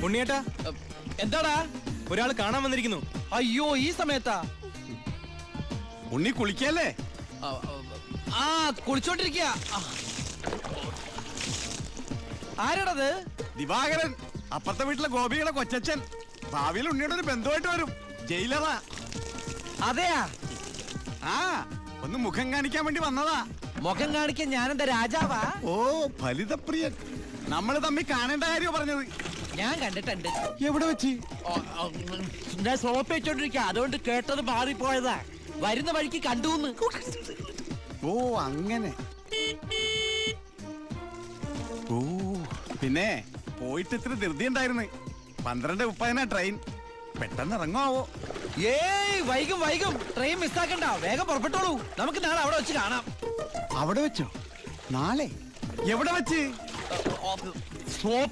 ഉണ്ണിയേട്ടാ, എന്താടാ? ഒരാൾ കാണാൻ വന്നിരിക്കുന്നു. അയ്യോ, ഈ സമയത്താ? ഉണ്ണി കുളിക്കല്ലേ? ആ, കുളിച്ചോണ്ടിരിക്കുക. ആരാടത്? ദിവാകരൻ, അപ്പുറത്തെ വീട്ടിലെ ഗോപിയുടെ കൊച്ചച്ഛൻ. ഭാവിയിൽ ഉണ്ണിയുടെ ഒരു ബന്ധുവായിട്ട് വരും. ജയിലറാ. അതെയാ? ആ, ഒന്ന് മുഖം കാണിക്കാൻ വേണ്ടി വന്നതാ. മുഖം കാണിക്കാൻ ഞാനെന്താ രാജാവാ? ഓ, ഫലിതപ്രിയൻ. നമ്മള് തമ്മിൽ കാണേണ്ട കാര്യം പറഞ്ഞത്. ഞാൻ കണ്ടിട്ടുണ്ട്. എവിടെ വെച്ച്? ഞാൻ സോപ്പ് വെച്ചോണ്ടിരിക്കുക, അതുകൊണ്ട് കേട്ടത് മാറിപ്പോയതാ. വരുന്ന വഴിക്ക് കണ്ടുന്ന്. ഓ, അങ്ങനെ. ഓ, പിന്നെ പോയിട്ട് ഇത്ര ധൃതി ഉണ്ടായിരുന്നു. 12:30 ട്രെയിൻ. പെട്ടെന്ന് ഇറങ്ങുമാവോ? ഏയ്, വൈകും. ട്രെയിൻ മിസ്സാക്കണ്ട, വേഗം പുറപ്പെട്ടോളൂ. നമുക്ക് നാളെ അവിടെ വെച്ച് കാണാം. അവിടെ വെച്ചോ? നാളെ എവിടെ വെച്ച്? സോപ്പ്